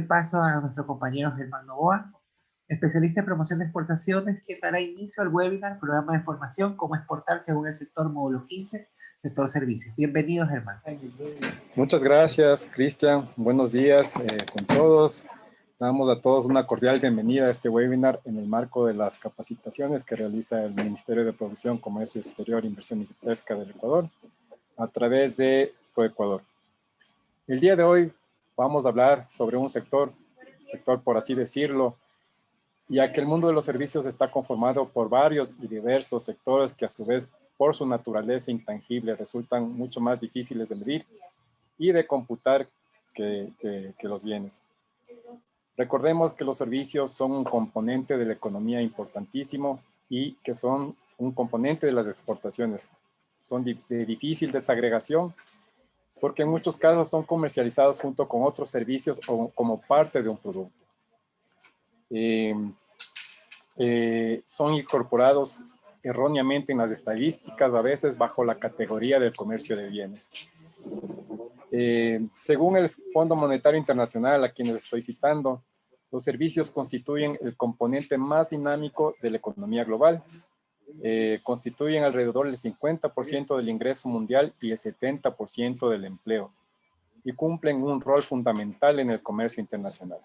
Paso a nuestro compañero Germán Novoa, especialista en promoción de exportaciones, que dará inicio al webinar Programa de Formación Cómo exportar según el sector módulo 15, sector servicios. Bienvenido, Germán. Muchas gracias, Cristian. Buenos días con todos. Damos a todos una cordial bienvenida a este webinar en el marco de las capacitaciones que realiza el Ministerio de Producción, Comercio Exterior, Inversiones y Pesca del Ecuador a través de ProEcuador. El día de hoy vamos a hablar sobre un sector por así decirlo, ya que el mundo de los servicios está conformado por varios y diversos sectores que a su vez por su naturaleza intangible resultan mucho más difíciles de medir y de computar que los bienes. Recordemos que los servicios son un componente de la economía importantísimo y que son un componente de las exportaciones. Son de difícil desagregación porque en muchos casos son comercializados junto con otros servicios o como parte de un producto. Son incorporados erróneamente en las estadísticas, a veces bajo la categoría del comercio de bienes. Según el Fondo Monetario Internacional, a quienes estoy citando, los servicios constituyen el componente más dinámico de la economía global. Constituyen alrededor del 50% del ingreso mundial y el 70% del empleo, y cumplen un rol fundamental en el comercio internacional.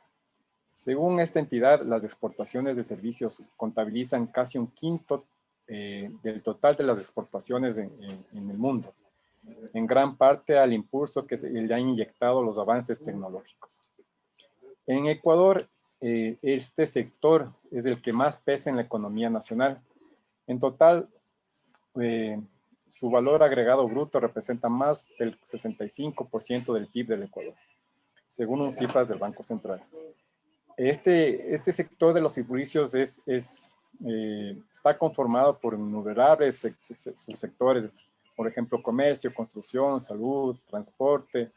Según esta entidad, las exportaciones de servicios contabilizan casi un quinto del total de las exportaciones en el mundo, en gran parte al impulso que le han inyectado los avances tecnológicos. En Ecuador, este sector es el que más pesa en la economía nacional. En total, su valor agregado bruto representa más del 65% del PIB del Ecuador, según cifras del Banco Central. Este sector de los servicios está conformado por innumerables subsectores, por ejemplo, comercio, construcción, salud, transporte,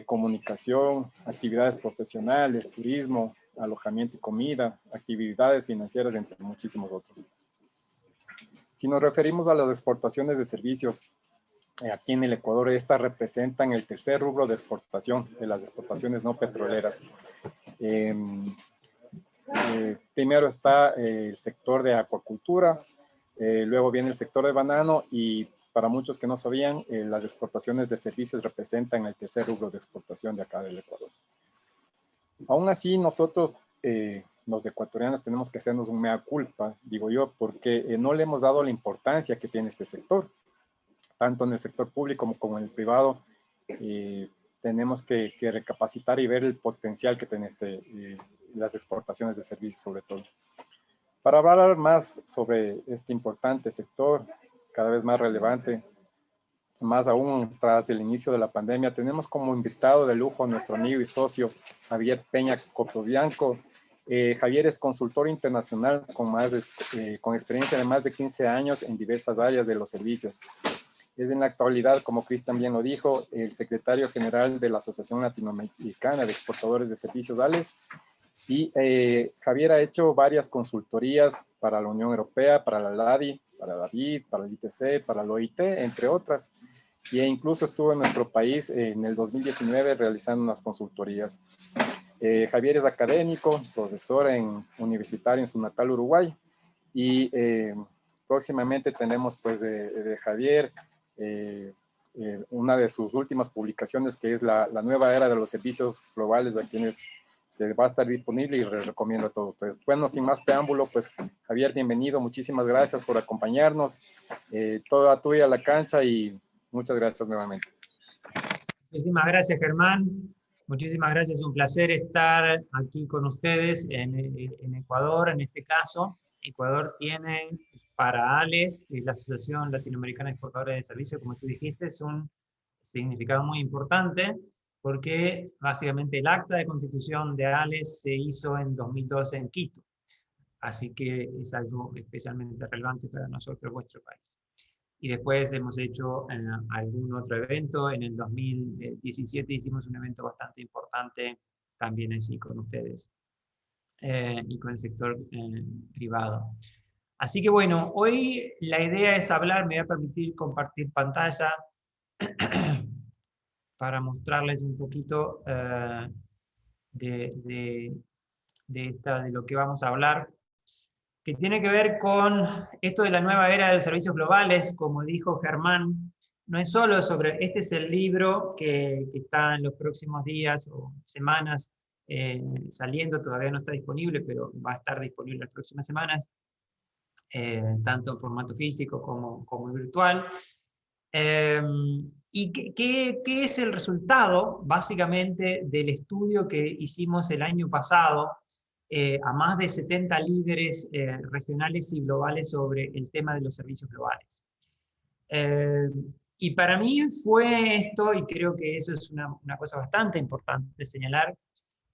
comunicación, actividades profesionales, turismo, alojamiento y comida, actividades financieras, entre muchísimos otros. Si nos referimos a las exportaciones de servicios, aquí en el Ecuador, estas representan el tercer rubro de exportación, de las exportaciones no petroleras. Primero está el sector de acuacultura, luego viene el sector de banano y para muchos que no sabían, las exportaciones de servicios representan el tercer rubro de exportación de acá del Ecuador. Aún así, nosotros, los ecuatorianos, tenemos que hacernos un mea culpa, digo yo, porque no le hemos dado la importancia que tiene este sector. Tanto en el sector público como en el privado, tenemos que recapacitar y ver el potencial que tiene las exportaciones de servicios sobre todo. Para hablar más sobre este importante sector, cada vez más relevante, más aún tras el inicio de la pandemia, tenemos como invitado de lujo a nuestro amigo y socio Javier Peña Cotobianco. Javier es consultor internacional con experiencia de más de 15 años en diversas áreas de los servicios. Es en la actualidad, como Cristian bien lo dijo, el secretario general de la Asociación Latinoamericana de Exportadores de Servicios, ALES. Y Javier ha hecho varias consultorías para la Unión Europea, para la LADI, para la BID, para el ITC, para el OIT, entre otras. E incluso estuvo en nuestro país en el 2019 realizando unas consultorías. Javier es académico, profesor universitario en su natal Uruguay. Y próximamente tenemos pues de Javier una de sus últimas publicaciones, que es la nueva era de los servicios globales, a quienes que va a estar disponible y les recomiendo a todos ustedes. Bueno, sin más preámbulo, pues Javier, bienvenido, muchísimas gracias por acompañarnos, toda tuya la cancha y muchas gracias nuevamente. Muchísimas gracias, Germán, muchísimas gracias, un placer estar aquí con ustedes en Ecuador, en este caso. Ecuador tiene para ALES, que es la Asociación Latinoamericana de Exportadores de Servicios, como tú dijiste, es un significado muy importante, porque básicamente el acta de constitución de ALES se hizo en 2012 en Quito. Así que es algo especialmente relevante para nosotros, vuestro país. Y después hemos hecho algún otro evento. En el 2017 hicimos un evento bastante importante también allí con ustedes y con el sector privado. Así que bueno, hoy la idea es hablar, me voy a permitir compartir pantalla para mostrarles un poquito de lo que vamos a hablar, que tiene que ver con esto de la nueva era de los servicios globales. Como dijo Germán, no es solo sobre, este es el libro que está en los próximos días o semanas saliendo, todavía no está disponible, pero va a estar disponible las próximas semanas, tanto en formato físico como virtual. ¿Y qué es el resultado, básicamente, del estudio que hicimos el año pasado a más de 70 líderes regionales y globales sobre el tema de los servicios globales? Y para mí fue esto, y creo que eso es una cosa bastante importante de señalar,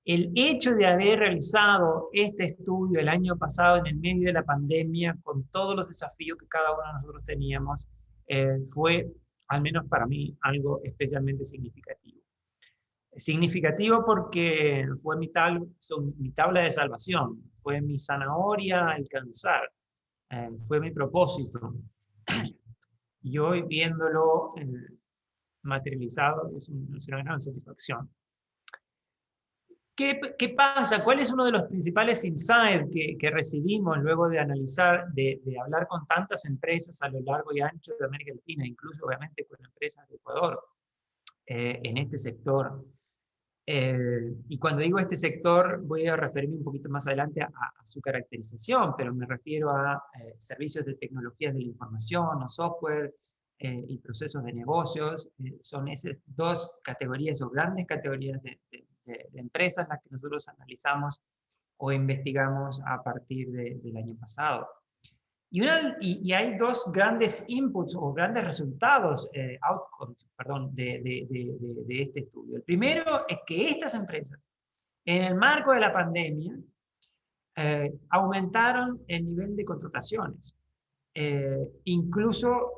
el hecho de haber realizado este estudio el año pasado en el medio de la pandemia, con todos los desafíos que cada uno de nosotros teníamos, fue, al menos para mí, algo especialmente significativo. Significativo porque fue mi tabla de salvación, fue mi zanahoria a alcanzar, fue mi propósito. Y hoy viéndolo materializado es una gran satisfacción. ¿Qué pasa? ¿Cuál es uno de los principales insights que recibimos luego de analizar, de hablar con tantas empresas a lo largo y ancho de América Latina, incluso obviamente con empresas de Ecuador, en este sector? Y cuando digo este sector, voy a referirme un poquito más adelante a su caracterización, pero me refiero a servicios de tecnologías de la información o software y procesos de negocios. Son esas dos categorías o grandes categorías de empresas las que nosotros analizamos o investigamos a partir del año pasado. Y hay dos grandes inputs o grandes resultados, outcomes, perdón, de este estudio. El primero es que estas empresas, en el marco de la pandemia, aumentaron el nivel de contrataciones, incluso,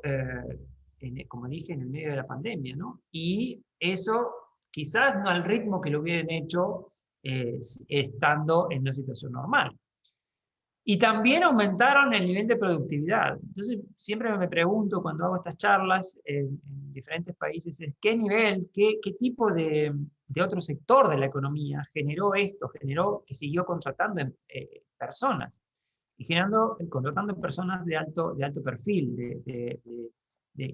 como dije, en el medio de la pandemia, ¿no? Y eso quizás no al ritmo que lo hubieran hecho estando en una situación normal. Y también aumentaron el nivel de productividad. Entonces, siempre me pregunto cuando hago estas charlas en diferentes países, ¿qué nivel, qué tipo de otro sector de la economía generó esto? Generó que siguió contratando personas y contratando personas de alto perfil, de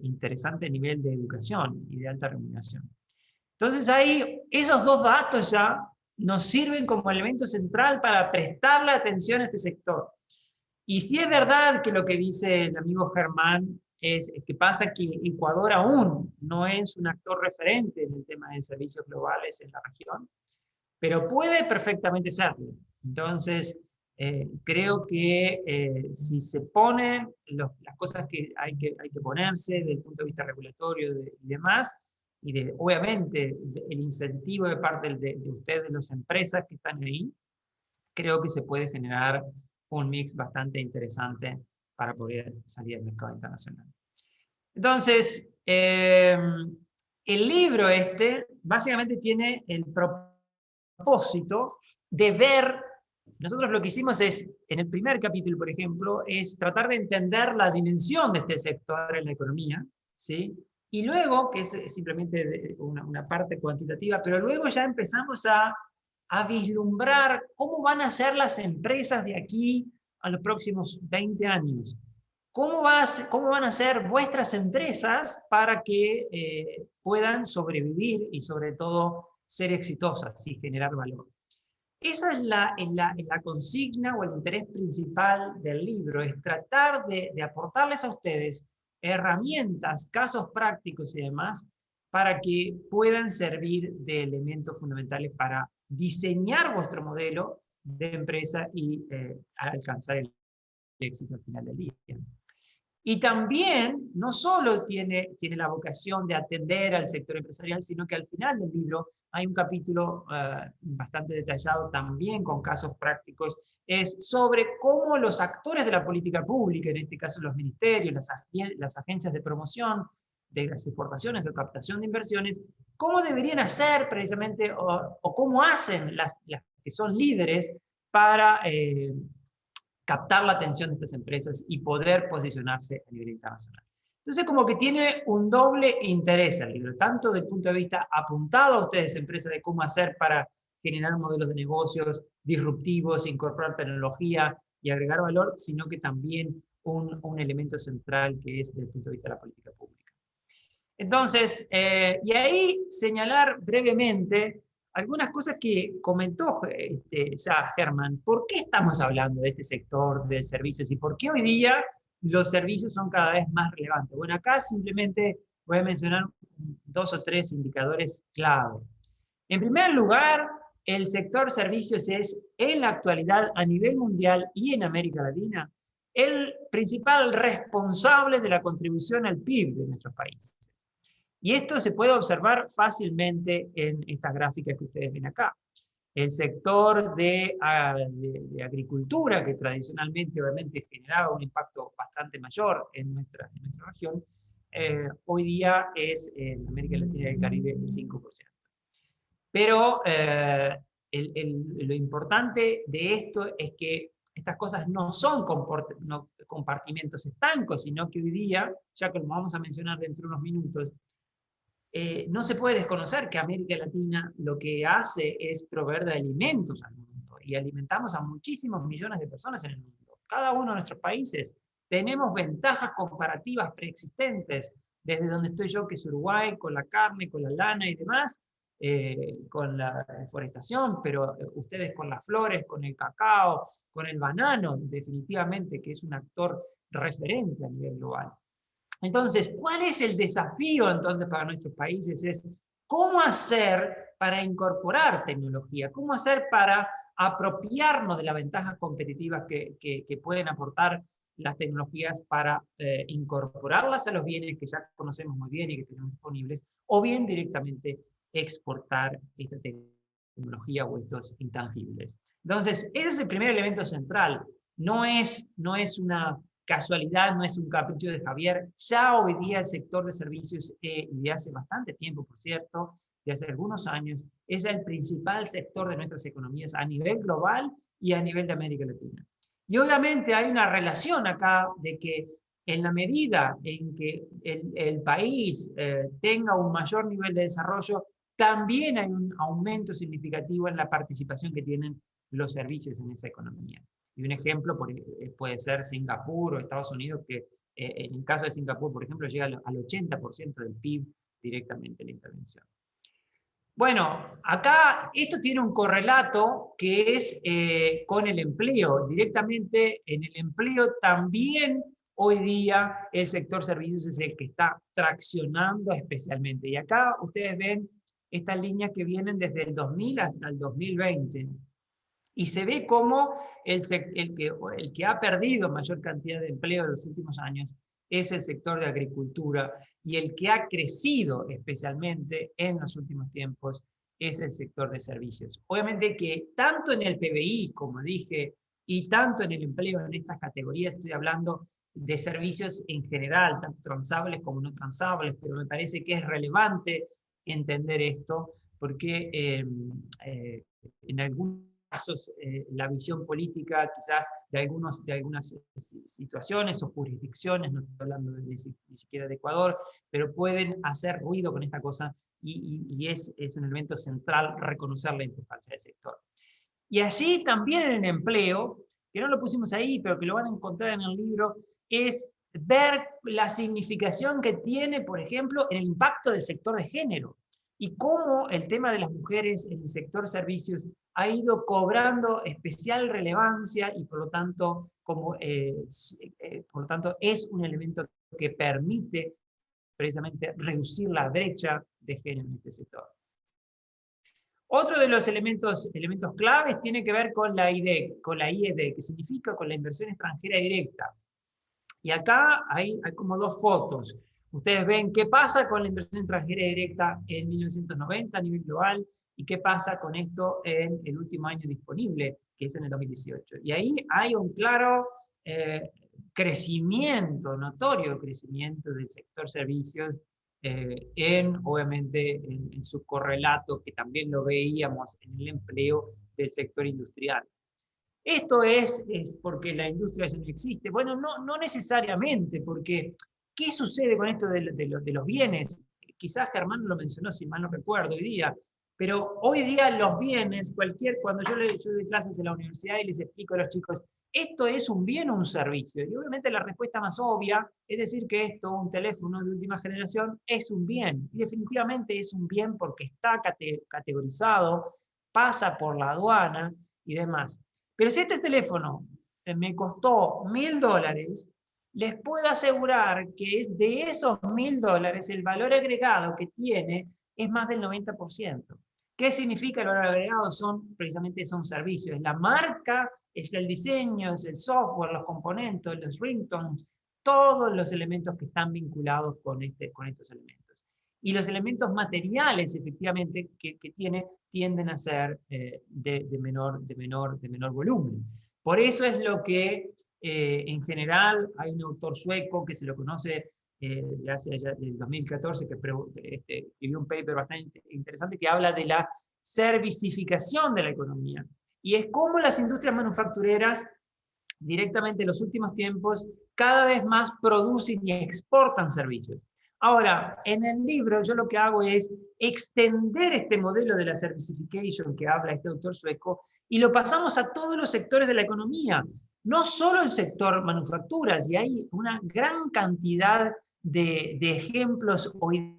interesante nivel de educación y de alta remuneración. Entonces, esos dos datos ya nos sirven como elemento central para prestarle atención a este sector. Y sí es verdad que lo que dice el amigo Germán es que pasa que Ecuador aún no es un actor referente en el tema de servicios globales en la región, pero puede perfectamente serlo. Entonces, creo que si se ponen las cosas que hay que ponerse desde el punto de vista regulatorio y demás, y obviamente el incentivo de parte de ustedes, de las empresas que están ahí, creo que se puede generar un mix bastante interesante para poder salir al mercado internacional. Entonces, el libro básicamente tiene el propósito de ver, nosotros lo que hicimos es, en el primer capítulo, por ejemplo, es tratar de entender la dimensión de este sector en la economía, ¿sí? Y luego, que es simplemente una parte cuantitativa, pero luego ya empezamos a vislumbrar cómo van a ser las empresas de aquí a los próximos 20 años. ¿Cómo van a ser vuestras empresas para que puedan sobrevivir y sobre todo ser exitosas y generar valor? Esa es la consigna o el interés principal del libro, es tratar de aportarles a ustedes herramientas, casos prácticos y demás, para que puedan servir de elementos fundamentales para diseñar vuestro modelo de empresa y alcanzar el éxito al final del día. Y también, no solo tiene la vocación de atender al sector empresarial, sino que al final del libro hay un capítulo bastante detallado también con casos prácticos, es sobre cómo los actores de la política pública, en este caso los ministerios, las agencias de promoción de las exportaciones o captación de inversiones, cómo deberían hacer precisamente, o cómo hacen las que son líderes para captar la atención de estas empresas y poder posicionarse a nivel internacional. Entonces, como que tiene un doble interés el libro, tanto desde el punto de vista apuntado a ustedes, empresas, de cómo hacer para generar modelos de negocios disruptivos, incorporar tecnología y agregar valor, sino que también un elemento central que es desde el punto de vista de la política pública. Entonces, y ahí señalar brevemente algunas cosas que comentó ya Germán. ¿Por qué estamos hablando de este sector de servicios y por qué hoy día los servicios son cada vez más relevantes? Bueno, acá simplemente voy a mencionar 2 o 3 indicadores clave. En primer lugar, el sector servicios es, en la actualidad, a nivel mundial y en América Latina, el principal responsable de la contribución al PIB de nuestros países. Y esto se puede observar fácilmente en estas gráficas que ustedes ven acá. El sector de agricultura, que tradicionalmente obviamente generaba un impacto bastante mayor en nuestra región, hoy día es en América Latina y el Caribe el 5%. Pero lo importante de esto es que estas cosas no son compartimentos estancos, sino que hoy día, ya que lo vamos a mencionar dentro de unos minutos, no se puede desconocer que América Latina lo que hace es proveer de alimentos al mundo, y alimentamos a muchísimos millones de personas en el mundo. Cada uno de nuestros países tenemos ventajas comparativas preexistentes, desde donde estoy yo, que es Uruguay, con la carne, con la lana y demás, con la deforestación, pero ustedes con las flores, con el cacao, con el banano, definitivamente que es un actor referente a nivel global. Entonces, ¿cuál es el desafío entonces para nuestros países? Es cómo hacer para incorporar tecnología, cómo hacer para apropiarnos de las ventajas competitivas que pueden aportar las tecnologías para incorporarlas a los bienes que ya conocemos muy bien y que tenemos disponibles, o bien directamente exportar esta tecnología o estos intangibles. Entonces, ese es el primer elemento central. No es una casualidad, no es un capricho de Javier. Ya hoy día el sector de servicios, y de hace bastante tiempo, por cierto, de hace algunos años, es el principal sector de nuestras economías a nivel global y a nivel de América Latina. Y obviamente hay una relación acá de que en la medida en que el país tenga un mayor nivel de desarrollo, también hay un aumento significativo en la participación que tienen los servicios en esa economía. Y un ejemplo puede ser Singapur o Estados Unidos, que en el caso de Singapur, por ejemplo, llega al 80% del PIB directamente la intervención. Bueno, acá esto tiene un correlato que es con el empleo. Directamente en el empleo también hoy día el sector servicios es el que está traccionando especialmente. Y acá ustedes ven estas líneas que vienen desde el 2000 hasta el 2020. Y se ve cómo el que ha perdido mayor cantidad de empleo en los últimos años es el sector de agricultura, y el que ha crecido especialmente en los últimos tiempos es el sector de servicios. Obviamente que tanto en el PBI, como dije, y tanto en el empleo en estas categorías, estoy hablando de servicios en general, tanto transables como no transables, pero me parece que es relevante entender esto, porque en algunos casos la visión política quizás de algunas situaciones o jurisdicciones, no estoy hablando ni siquiera de Ecuador, pero pueden hacer ruido con esta cosa, y es un elemento central reconocer la importancia del sector. Y allí también en el empleo, que no lo pusimos ahí, pero que lo van a encontrar en el libro, es ver la significación que tiene, por ejemplo, en el impacto del sector de género, y cómo el tema de las mujeres en el sector servicios ha ido cobrando especial relevancia, y por lo tanto es un elemento que permite precisamente reducir la brecha de género en este sector. Otro de los elementos claves tiene que ver con la IED, que significa con la inversión extranjera directa. Y acá hay como dos fotos. Ustedes ven qué pasa con la inversión extranjera directa en 1990 a nivel global, y qué pasa con esto en el último año disponible, que es en el 2018. Y ahí hay un claro notorio crecimiento del sector servicios, obviamente en su correlato, que también lo veíamos en el empleo del sector industrial. ¿Esto es porque la industria ya no existe? Bueno, no necesariamente, porque ¿qué sucede con esto de los bienes? Quizás Germán lo mencionó, si mal no recuerdo, hoy día. Pero hoy día los bienes, cuando yo doy clases en la universidad y les explico a los chicos, ¿esto es un bien o un servicio? Y obviamente la respuesta más obvia es decir que esto, un teléfono de última generación, es un bien. Y definitivamente es un bien porque está categorizado, pasa por la aduana y demás. Pero si este teléfono me costó $1000, les puedo asegurar que de esos $1000 el valor agregado que tiene es más del 90%. ¿Qué significa el valor agregado? Precisamente son servicios. La marca es el diseño, es el software, los componentes, los ringtones, todos los elementos que están vinculados con estos elementos. Y los elementos materiales, efectivamente, que tienden a ser de menor volumen. Por eso es lo que, en general, hay un autor sueco que se lo conoce hace ya del 2014, que escribió un paper bastante interesante que habla de la servicificación de la economía. Y es cómo las industrias manufactureras, directamente en los últimos tiempos, cada vez más producen y exportan servicios. Ahora, en el libro yo lo que hago es extender este modelo de la servicification que habla este autor sueco y lo pasamos a todos los sectores de la economía, no solo el sector manufacturas, y hay una gran cantidad de ejemplos hoy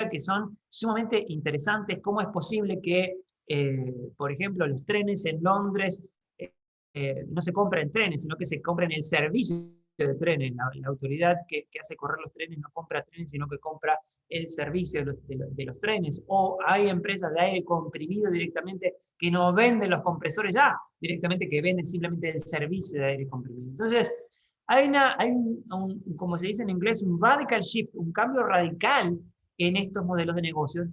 que son sumamente interesantes. ¿Cómo es posible que, por ejemplo, los trenes en Londres no se compren trenes, sino que se compren el servicio de trenes? La autoridad que hace correr los trenes no compra trenes, sino que compra el servicio de los trenes. O hay empresas de aire comprimido directamente que no venden los compresores ya, directamente que venden simplemente el servicio de aire comprimido. Entonces, hay como se dice en inglés, un radical shift, un cambio radical en estos modelos de negocios,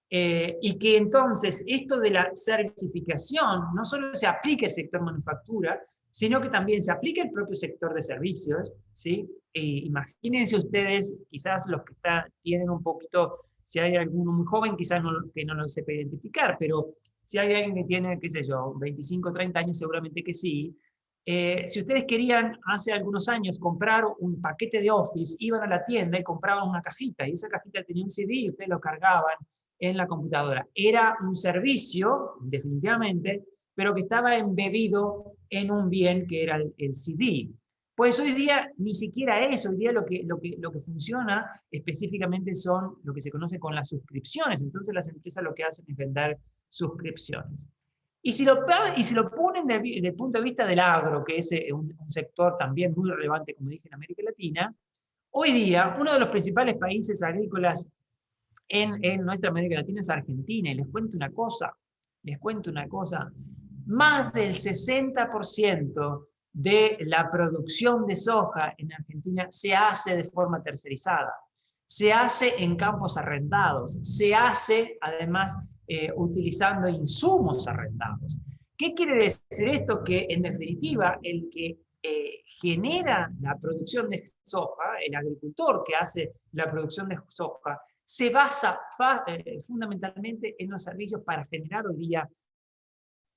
y que entonces esto de la servicificación no solo se aplica al sector manufactura, sino que también se aplica al propio sector de servicios, ¿sí? Imagínense ustedes, quizás los que tienen un poquito, si hay alguno muy joven, quizás que no lo sepa identificar, pero si hay alguien que tiene, qué sé yo, 25, 30 años, seguramente que sí. Si ustedes querían hace algunos años comprar un paquete de Office, iban a la tienda y compraban una cajita, y esa cajita tenía un CD y ustedes lo cargaban en la computadora. Era un servicio, definitivamente, pero que estaba embebido en un bien que era el CD. Pues hoy día ni siquiera eso, hoy día lo que funciona específicamente son lo que se conoce con las suscripciones. Entonces las empresas lo que hacen es vender suscripciones. Y si lo ponen desde el punto de vista del agro, que es un sector también muy relevante, como dije, en América Latina, hoy día uno de los principales países agrícolas en nuestra América Latina es Argentina. Y les cuento una cosa, más del 60% de la producción de soja en Argentina se hace de forma tercerizada, se hace en campos arrendados, se hace además utilizando insumos arrendados. ¿Qué quiere decir esto? Que en definitiva el que genera la producción de soja, el agricultor que hace la producción de soja, se basa fundamentalmente en los servicios para generar hoy día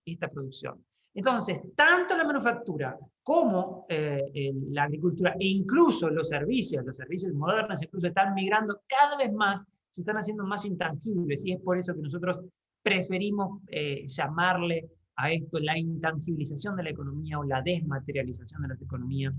esta producción. Entonces, tanto la manufactura como la agricultura e incluso los servicios modernos incluso están migrando cada vez más, se están haciendo más intangibles, y es por eso que nosotros preferimos llamarle a esto la intangibilización de la economía o la desmaterialización de la economía.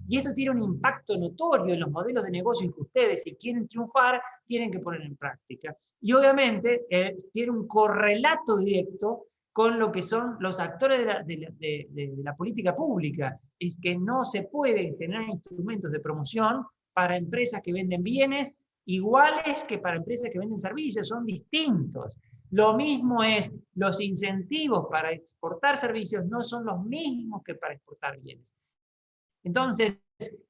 Y esto tiene un impacto notorio en los modelos de negocio que ustedes, si quieren triunfar, tienen que poner en práctica. Y obviamente tiene un correlato directo con lo que son los actores de la política pública. Es que no se pueden generar instrumentos de promoción para empresas que venden bienes iguales que para empresas que venden servicios, son distintos. Lo mismo es, los incentivos para exportar servicios no son los mismos que para exportar bienes. Entonces,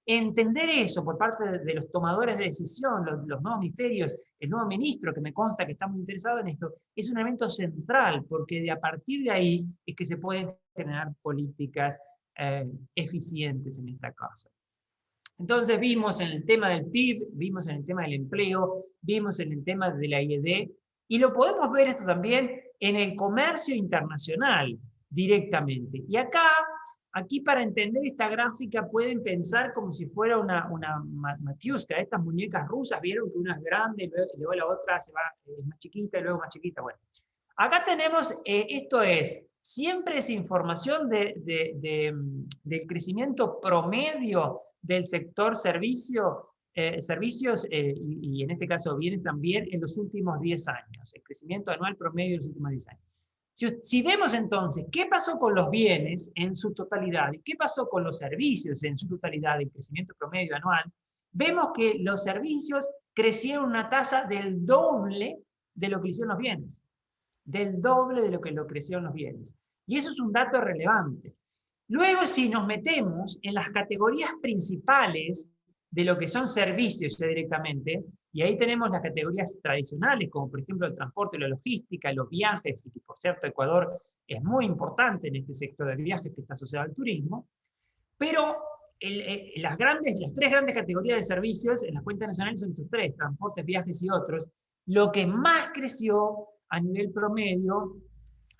entender eso por parte de los tomadores de decisión, los nuevos ministerios, el nuevo ministro, que me consta que está muy interesado en esto, es un elemento central, porque a partir de ahí es que se pueden generar políticas eficientes en esta casa. Entonces vimos en el tema del PIB, vimos en el tema del empleo, vimos en el tema de la IED, y lo podemos ver esto también en el comercio internacional directamente. Y aquí para entender esta gráfica pueden pensar como si fuera una matiuska, estas muñecas rusas, vieron que una es grande, luego la otra es más chiquita y luego más chiquita. Bueno, Acá tenemos, esto es, siempre es información del crecimiento promedio del sector servicios, y en este caso bienes también en los últimos 10 años, el crecimiento anual promedio de los últimos 10 años. Si vemos entonces qué pasó con los bienes en su totalidad y qué pasó con los servicios en su totalidad, el crecimiento promedio anual, vemos que los servicios crecieron una tasa del doble de lo que hicieron los bienes. Del doble de lo que crecieron los bienes. Y eso es un dato relevante. Luego, si nos metemos en las categorías principales de lo que son servicios ya directamente, y ahí tenemos las categorías tradicionales, como por ejemplo el transporte, la logística, los viajes, y que por cierto Ecuador es muy importante en este sector de viajes que está asociado al turismo, pero las tres grandes categorías de servicios en las cuentas nacionales son estos tres: transportes, viajes y otros. Lo que más creció a nivel promedio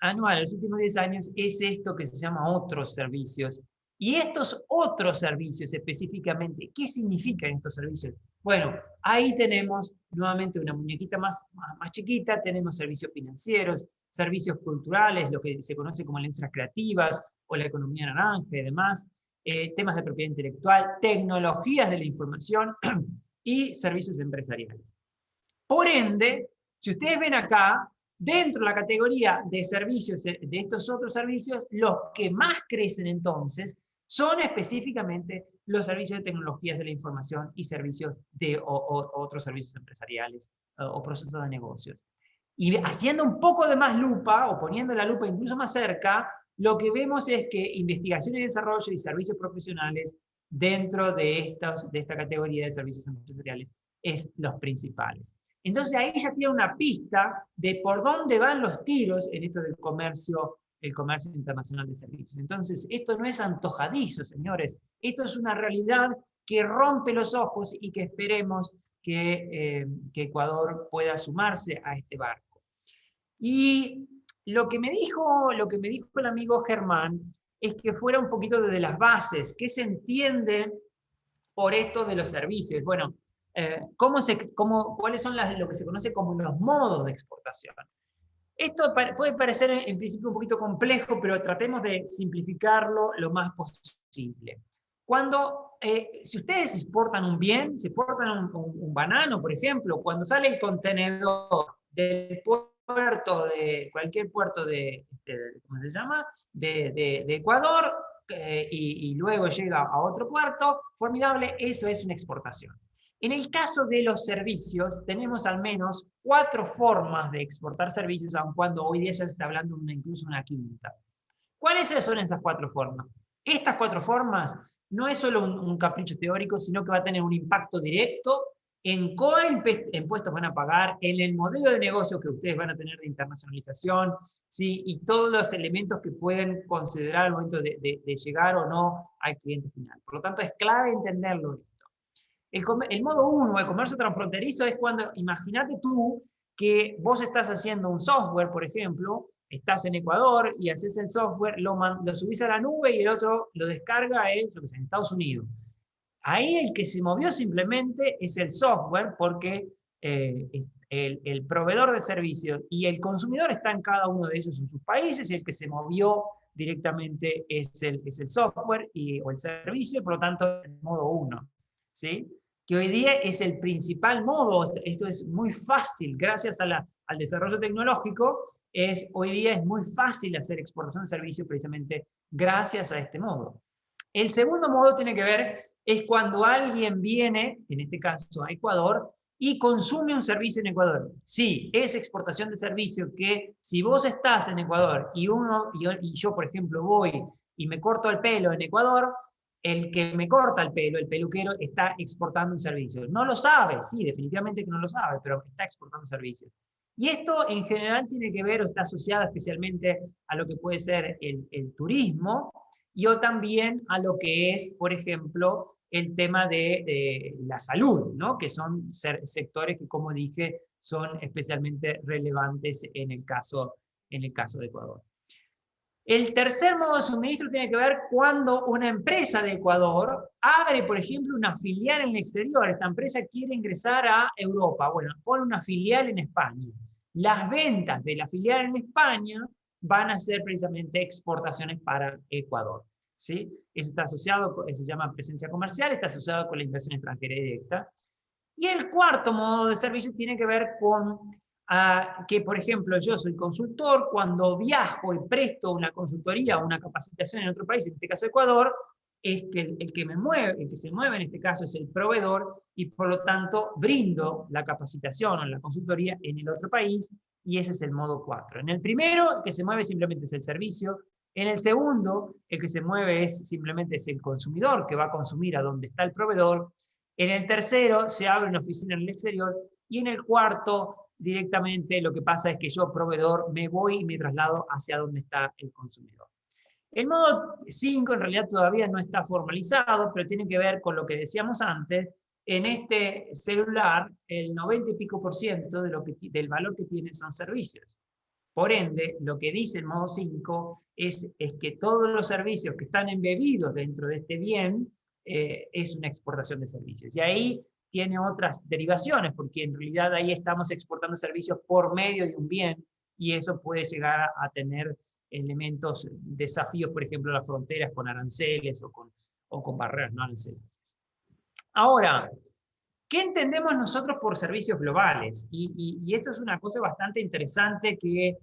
anual en los últimos 10 años es esto que se llama otros servicios. Y estos otros servicios específicamente, ¿qué significan estos servicios? Bueno, ahí tenemos nuevamente una muñequita más chiquita, tenemos servicios financieros, servicios culturales, lo que se conoce como las industrias creativas o la economía naranja y demás, temas de propiedad intelectual, tecnologías de la información y servicios empresariales. Por ende, si ustedes ven acá, dentro de la categoría de servicios, de estos otros servicios, los que más crecen entonces son específicamente los servicios de tecnologías de la información y servicios de otros servicios empresariales o procesos de negocios. Y haciendo un poco de más lupa, o poniendo la lupa incluso más cerca, lo que vemos es que investigación y desarrollo y servicios profesionales dentro de esta categoría de servicios empresariales es los principales. Entonces ahí ya tiene una pista de por dónde van los tiros en esto del comercio, el comercio internacional de servicios. Entonces esto no es antojadizo, señores, esto es una realidad que rompe los ojos y que esperemos que Ecuador pueda sumarse a este barco. Y lo que me dijo el amigo Germán es que fuera un poquito desde las bases, ¿qué se entiende por esto de los servicios? Bueno, ¿cuáles son lo que se conoce como los modos de exportación? Esto puede parecer en principio un poquito complejo, pero tratemos de simplificarlo lo más posible. Si ustedes exportan un bien, si exportan un banano, por ejemplo, cuando sale el contenedor del puerto, de cualquier puerto ¿cómo se llama? De Ecuador, y luego llega a otro puerto, formidable, eso es una exportación. En el caso de los servicios, tenemos al menos 4 formas de exportar servicios, aun cuando hoy día ya se está hablando incluso una quinta. ¿Cuáles son esas 4 formas? Estas 4 formas no es solo un capricho teórico, sino que va a tener un impacto directo en qué impuestos van a pagar, en el modelo de negocio que ustedes van a tener de internacionalización, ¿sí? Y todos los elementos que pueden considerar al momento de llegar o no al cliente final. Por lo tanto, es clave entenderlo esto. El modo 1, el comercio transfronterizo, es cuando, imagínate tú que vos estás haciendo un software, por ejemplo, estás en Ecuador y haces el software, lo subís a la nube y el otro lo descarga en Estados Unidos. Ahí el que se movió simplemente es el software, porque el proveedor de servicios y el consumidor está en cada uno de ellos en sus países, y el que se movió directamente es el software o el servicio, por lo tanto, el modo 1. ¿Sí? Que hoy día es el principal modo. Esto es muy fácil, gracias al desarrollo tecnológico, hoy día es muy fácil hacer exportación de servicios precisamente gracias a este modo. El segundo modo tiene que ver, es cuando alguien viene, en este caso a Ecuador, y consume un servicio en Ecuador. Sí, es exportación de servicios que si vos estás en Ecuador y yo, por ejemplo, voy y me corto el pelo en Ecuador, el que me corta el pelo, el peluquero, está exportando un servicio. No lo sabe, sí, definitivamente que no lo sabe, pero está exportando servicios. Y esto en general tiene que ver o está asociado especialmente a lo que puede ser el turismo, o también a lo que es, por ejemplo, el tema de la salud, ¿no? Que son sectores que, como dije, son especialmente relevantes en el caso de Ecuador. El tercer modo de suministro tiene que ver cuando una empresa de Ecuador abre, por ejemplo, una filial en el exterior. Esta empresa quiere ingresar a Europa. Bueno, pone una filial en España. las ventas de la filial en España van a ser precisamente exportaciones para Ecuador, ¿sí? Eso está asociado, eso se llama presencia comercial, está asociado con la inversión extranjera directa. Y el cuarto modo de servicio tiene que ver con que, por ejemplo, yo soy consultor, cuando viajo y presto una consultoría o una capacitación en otro país, en este caso Ecuador, es que el que se mueve en este caso es el proveedor y por lo tanto brindo la capacitación o la consultoría en el otro país y ese es el modo 4. En el primero, el que se mueve simplemente es el servicio. En el segundo, el que se mueve simplemente es el consumidor que va a consumir a donde está el proveedor. En el tercero, se abre una oficina en el exterior. Y en el cuarto, directamente lo que pasa es que yo, proveedor, me voy y me traslado hacia donde está el consumidor. El modo 5 en realidad todavía no está formalizado, pero tiene que ver con lo que decíamos antes. En este celular, el 90 y pico % del valor que tiene son servicios. Por ende, lo que dice el modo 5 es que todos los servicios que están embebidos dentro de este bien es una exportación de servicios. Y ahí tiene otras derivaciones, porque en realidad ahí estamos exportando servicios por medio de un bien, y eso puede llegar a tener elementos, desafíos, por ejemplo, las fronteras con aranceles o con barreras no arancelarias. Ahora, ¿qué entendemos nosotros por servicios globales? Y esto es una cosa bastante interesante que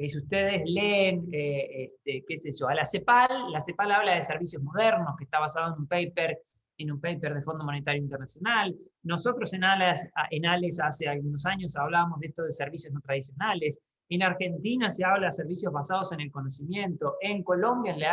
si ustedes leen, qué sé yo, a la CEPAL habla de servicios modernos, que está basado en un paper del Fondo Monetario Internacional. Nosotros en ALES hace algunos años hablábamos de esto de servicios no tradicionales. En Argentina se habla de servicios basados en el conocimiento. En Colombia le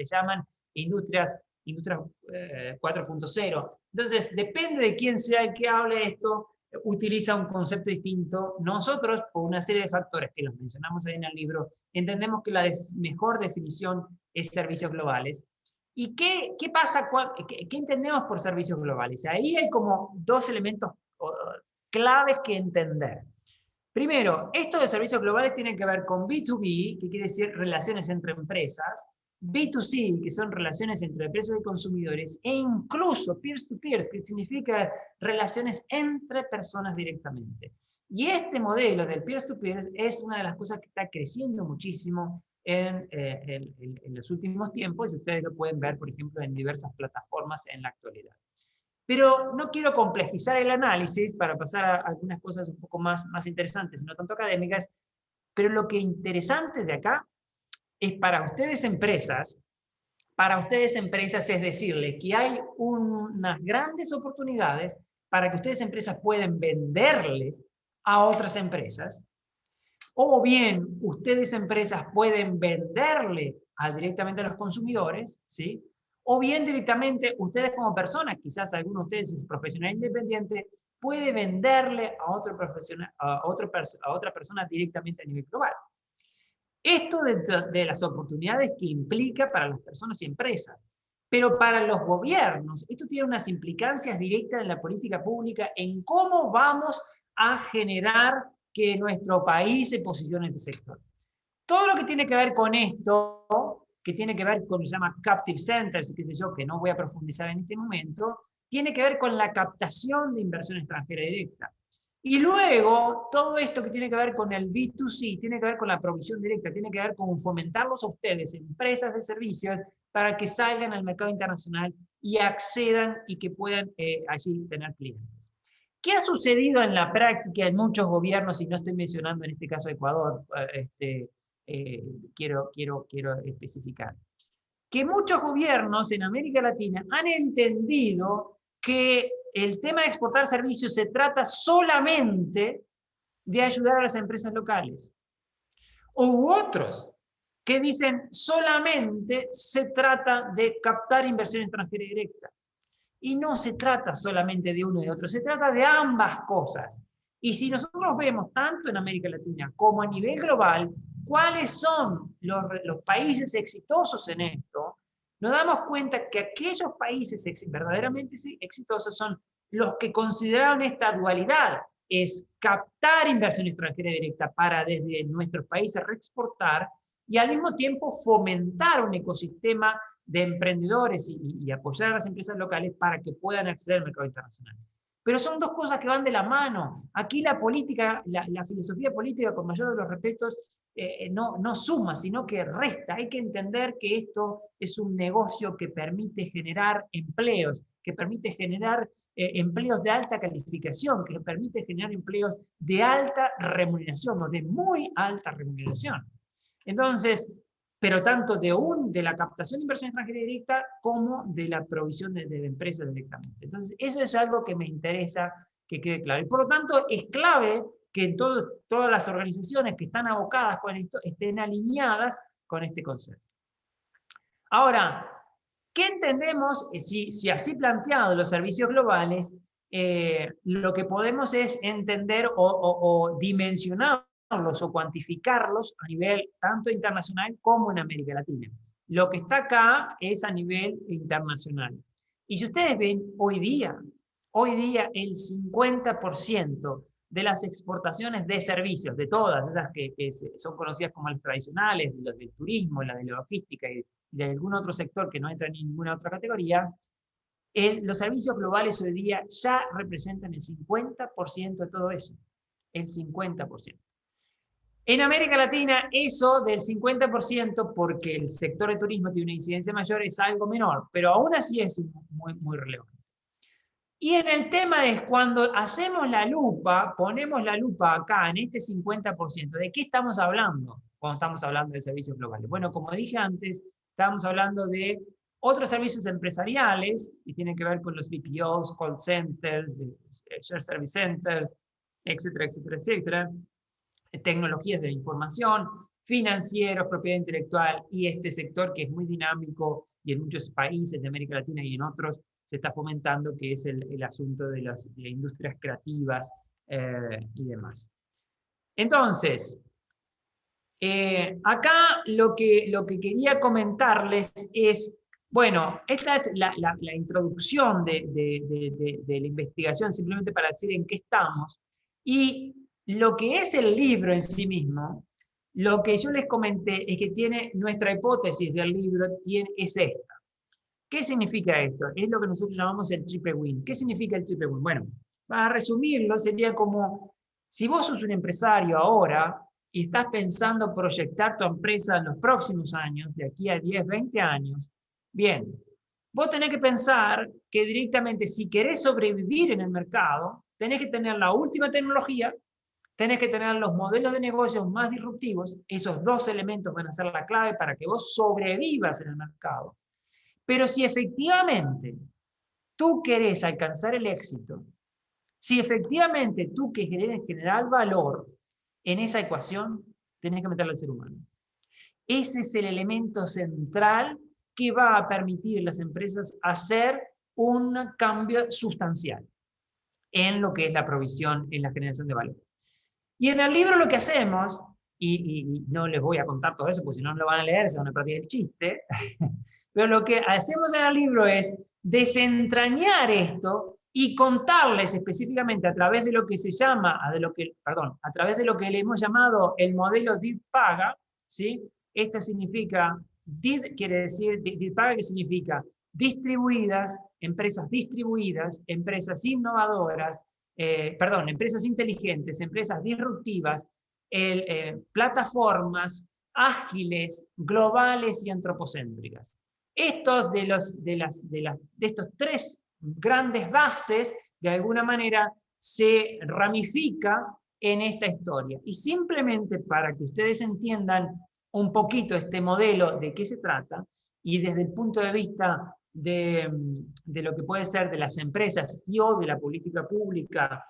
llaman industrias 4.0. Entonces, depende de quién sea el que hable esto, utiliza un concepto distinto. Nosotros, por una serie de factores que los mencionamos ahí en el libro, entendemos que la mejor definición es servicios globales. ¿Y qué pasa? ¿Qué entendemos por servicios globales? Ahí hay como dos elementos claves que entender. Primero, esto de servicios globales tiene que ver con B2B, que quiere decir relaciones entre empresas, B2C, que son relaciones entre empresas y consumidores, e incluso peer-to-peer, que significa relaciones entre personas directamente. Y este modelo del peer-to-peer es una de las cosas que está creciendo muchísimo en los últimos tiempos, y ustedes lo pueden ver, por ejemplo, en diversas plataformas en la actualidad. Pero no quiero complejizar el análisis para pasar a algunas cosas un poco más interesantes y no tanto académicas, pero lo que interesante de acá es para ustedes empresas es decirles que hay unas grandes oportunidades para que ustedes empresas pueden venderles a otras empresas, o bien ustedes empresas pueden venderle directamente a los consumidores, ¿sí? O bien directamente ustedes como personas, quizás alguno de ustedes es profesional independiente, puede venderle a otra persona directamente a nivel global. Esto de las oportunidades que implica para las personas y empresas. Pero para los gobiernos, esto tiene unas implicancias directas en la política pública, en cómo vamos a generar que nuestro país se posicione en este sector. Todo lo que tiene que ver con esto, que tiene que ver con lo que se llama captive centers, qué sé yo, que no voy a profundizar en este momento, tiene que ver con la captación de inversión extranjera directa. Y luego, todo esto que tiene que ver con el B2C, tiene que ver con la provisión directa, tiene que ver con fomentarlos a ustedes, empresas de servicios, para que salgan al mercado internacional y accedan y que puedan allí tener clientes. ¿Qué ha sucedido en la práctica en muchos gobiernos? Y no estoy mencionando en este caso Ecuador, quiero especificar. Que muchos gobiernos en América Latina han entendido que el tema de exportar servicios se trata solamente de ayudar a las empresas locales. U otros que dicen solamente se trata de captar inversión extranjera directa. Y no se trata solamente de uno y de otro, se trata de ambas cosas. Y si nosotros vemos tanto en América Latina como a nivel global, cuáles son los países exitosos en esto, nos damos cuenta que aquellos países verdaderamente exitosos son los que consideraron esta dualidad, es captar inversión extranjera directa para desde nuestros países reexportar y al mismo tiempo fomentar un ecosistema de emprendedores y apoyar a las empresas locales para que puedan acceder al mercado internacional. Pero son dos cosas que van de la mano. Aquí la política, la filosofía política, con mayor de los respetos, no suma, sino que resta. Hay que entender que esto es un negocio que permite generar empleos, que permite generar empleos de alta calificación, que permite generar empleos de alta remuneración o de muy alta remuneración. Entonces, pero tanto de la captación de inversión extranjera directa como de la provisión de empresas directamente. Entonces, eso es algo que me interesa que quede claro. Y por lo tanto, es clave que todas las organizaciones que están abocadas con esto estén alineadas con este concepto. Ahora, ¿qué entendemos si así planteado los servicios globales? Lo que podemos es entender o dimensionarlos o cuantificarlos a nivel tanto internacional como en América Latina. Lo que está acá es a nivel internacional. Y si ustedes ven, hoy día el 50% de las exportaciones de servicios, de todas esas que son conocidas como las tradicionales, los del turismo, la de la logística y de algún otro sector que no entra en ninguna otra categoría, los servicios globales hoy día ya representan el 50% de todo eso. El 50%. En América Latina, eso del 50%, porque el sector de turismo tiene una incidencia mayor, es algo menor, pero aún así es muy, muy relevante. Y en el tema es cuando hacemos la lupa, ponemos la lupa acá en este 50%, ¿de qué estamos hablando cuando estamos hablando de servicios globales? Bueno, como dije antes, estamos hablando de otros servicios empresariales y tienen que ver con los BPOs, call centers, shared service centers, etcétera, etcétera, etcétera. Tecnologías de la información, financieros, propiedad intelectual y este sector que es muy dinámico y en muchos países de América Latina y en otros se está fomentando, que es el asunto de las industrias creativas y demás. Entonces, acá lo que quería comentarles es, bueno, esta es la introducción de la investigación, simplemente para decir en qué estamos, y lo que es el libro en sí mismo, lo que yo les comenté es que tiene nuestra hipótesis del libro es esta. ¿Qué significa esto? Es lo que nosotros llamamos el triple win. ¿Qué significa el triple win? Bueno, para resumirlo, sería como, si vos sos un empresario ahora y estás pensando proyectar tu empresa en los próximos años, de aquí a 10, 20 años, bien, vos tenés que pensar que directamente si querés sobrevivir en el mercado, tenés que tener la última tecnología, tenés que tener los modelos de negocios más disruptivos, esos dos elementos van a ser la clave para que vos sobrevivas en el mercado. Pero si efectivamente tú querés alcanzar el éxito, si efectivamente tú querés generar valor en esa ecuación, tenés que meterle al ser humano. Ese es el elemento central que va a permitir a las empresas hacer un cambio sustancial en lo que es la provisión, en la generación de valor. Y en el libro lo que hacemos, y no les voy a contar todo eso, porque si no lo van a leer, se van a perder el chiste, pero lo que hacemos en el libro es desentrañar esto y contarles específicamente a través de lo que se llama, a través de lo que le hemos llamado el modelo DID-Paga, ¿sí? Esto significa, DID quiere decir, DID-Paga que significa distribuidas, empresas innovadoras, empresas inteligentes, empresas disruptivas, plataformas ágiles, globales y antropocéntricas. Estos de estos tres grandes bases, de alguna manera, se ramifica en esta historia. Y simplemente para que ustedes entiendan un poquito este modelo de qué se trata, y desde el punto de vista de lo que puede ser de las empresas y o de la política pública,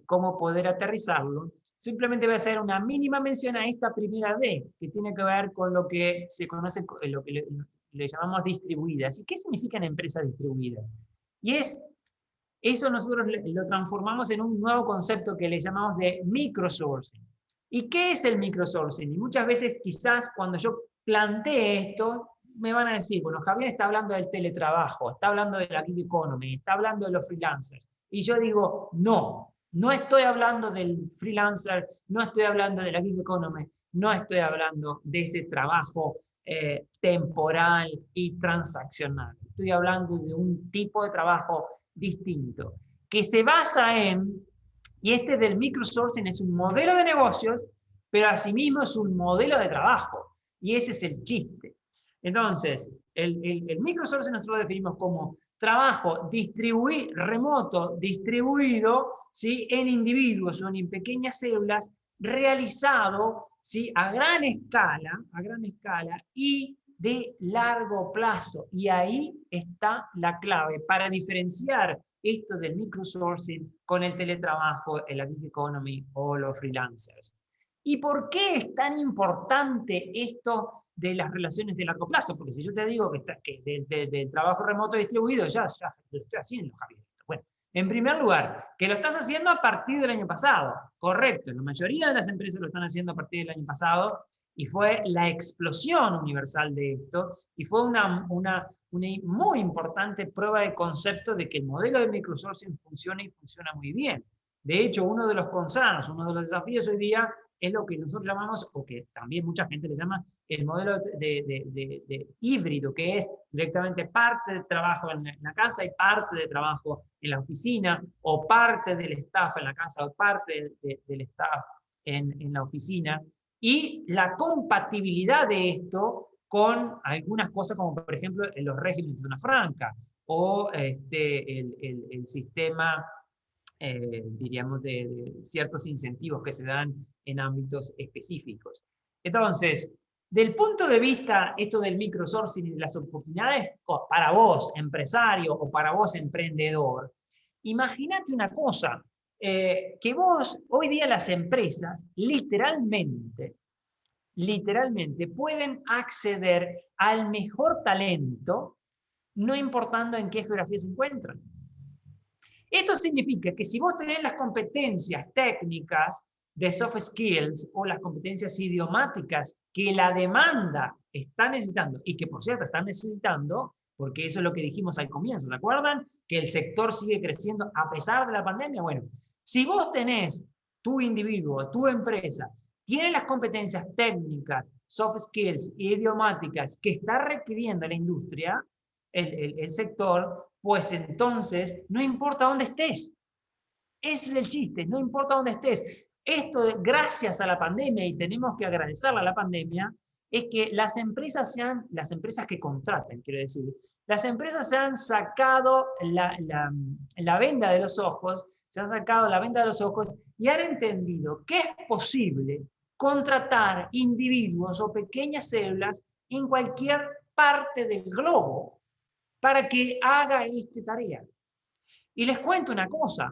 cómo poder aterrizarlo, simplemente voy a hacer una mínima mención a esta primera D, que tiene que ver con lo que se conoce, lo que le llamamos distribuidas. ¿Y qué significan empresas distribuidas? Y eso nosotros lo transformamos en un nuevo concepto que le llamamos de microsourcing. ¿Y qué es el microsourcing? Y muchas veces quizás cuando yo plantee esto, me van a decir, bueno, Javier está hablando del teletrabajo, está hablando de la gig economy, está hablando de los freelancers. Y yo digo, no estoy hablando del freelancer, no estoy hablando de la gig economy, no estoy hablando de ese trabajo temporal y transaccional. Estoy hablando de un tipo de trabajo distinto, que se basa en, y este del microsourcing es un modelo de negocios, pero asimismo es un modelo de trabajo, y ese es el chiste. Entonces, el microsourcing nosotros lo definimos como trabajo remoto, distribuido, ¿sí?, en individuos o en pequeñas células, realizado, ¿sí?, a gran escala y de largo plazo. Y ahí está la clave para diferenciar esto del microsourcing con el teletrabajo, el gig economy o los freelancers. ¿Y por qué es tan importante esto de las relaciones de largo plazo? Porque si yo te digo que del trabajo remoto distribuido, ya lo estoy haciendo, Javier. Bueno, en primer lugar, que lo estás haciendo a partir del año pasado. Correcto, la mayoría de las empresas lo están haciendo a partir del año pasado, y fue la explosión universal de esto, y fue una muy importante prueba de concepto de que el modelo de microsourcing funciona y funciona muy bien. De hecho, uno de los consanos, uno de los desafíos hoy día es lo que nosotros llamamos, o que también mucha gente le llama, el modelo de híbrido, que es directamente parte de trabajo en la casa y parte de trabajo en la oficina, o parte del staff en la casa o parte del staff en la oficina. Y la compatibilidad de esto con algunas cosas como por ejemplo en los regímenes de zona franca o el sistema, diríamos, de ciertos incentivos que se dan en ámbitos específicos. Entonces, del punto de vista esto del microsourcing y de las oportunidades para vos, empresario, o para vos, emprendedor, imagínate una cosa, que vos, hoy día las empresas, literalmente pueden acceder al mejor talento, no importando en qué geografía se encuentran. Esto significa que si vos tenés las competencias técnicas de soft skills o las competencias idiomáticas que la demanda está necesitando, y que por cierto están necesitando, porque eso es lo que dijimos al comienzo, ¿se acuerdan? Que el sector sigue creciendo a pesar de la pandemia. Bueno, si vos tenés tu individuo, tu empresa, tiene las competencias técnicas, soft skills, idiomáticas que está requiriendo la industria, el sector, pues entonces no importa dónde estés. Ese es el chiste, no importa dónde estés. Esto, gracias a la pandemia, y tenemos que agradecerle a la pandemia, es que las empresas que contratan, quiero decir, las empresas se han sacado la venda de los ojos, y han entendido que es posible contratar individuos o pequeñas células en cualquier parte del globo para que haga esta tarea. Y les cuento una cosa,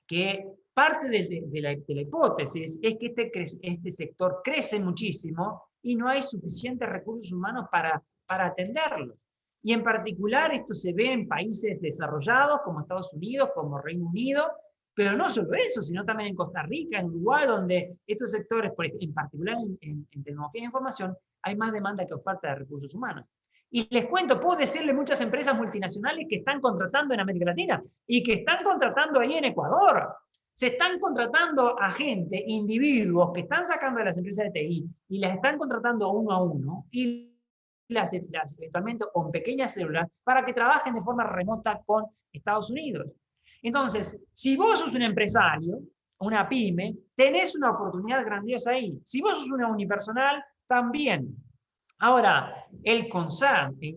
que parte de la hipótesis es que este sector crece muchísimo y no hay suficientes recursos humanos para atenderlos. Y en particular esto se ve en países desarrollados como Estados Unidos, como Reino Unido, pero no solo eso, sino también en Costa Rica, en Uruguay, donde estos sectores, en particular en tecnología de información, hay más demanda que oferta de recursos humanos. Y les cuento, puedo decirle muchas empresas multinacionales que están contratando en América Latina y que están contratando ahí en Ecuador. Se están contratando a gente, individuos que están sacando de las empresas de TI y las están contratando uno a uno y las eventualmente con pequeñas células para que trabajen de forma remota con Estados Unidos. Entonces, si vos sos un empresario, una pyme, tenés una oportunidad grandiosa ahí. Si vos sos una unipersonal, también. Ahora, el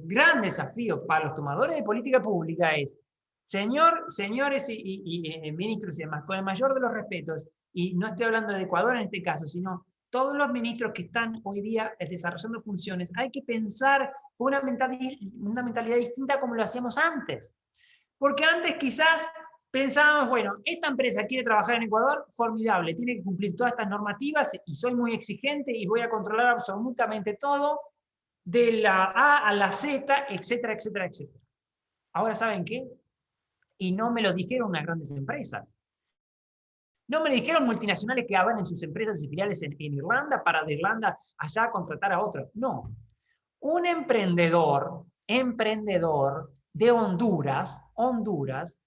gran desafío para los tomadores de política pública es, señores y ministros y demás, con el mayor de los respetos, y no estoy hablando de Ecuador en este caso, sino todos los ministros que están hoy día desarrollando funciones, hay que pensar con una mentalidad distinta como lo hacíamos antes. Porque antes quizás pensábamos, bueno, esta empresa quiere trabajar en Ecuador, formidable, tiene que cumplir todas estas normativas y soy muy exigente y voy a controlar absolutamente todo, de la A a la Z, etcétera, etcétera, etcétera. Ahora, ¿saben qué? Y no me lo dijeron unas grandes empresas. No me lo dijeron multinacionales que abren sus empresas y filiales en Irlanda para de Irlanda allá contratar a otro. No. Un emprendedor de Honduras,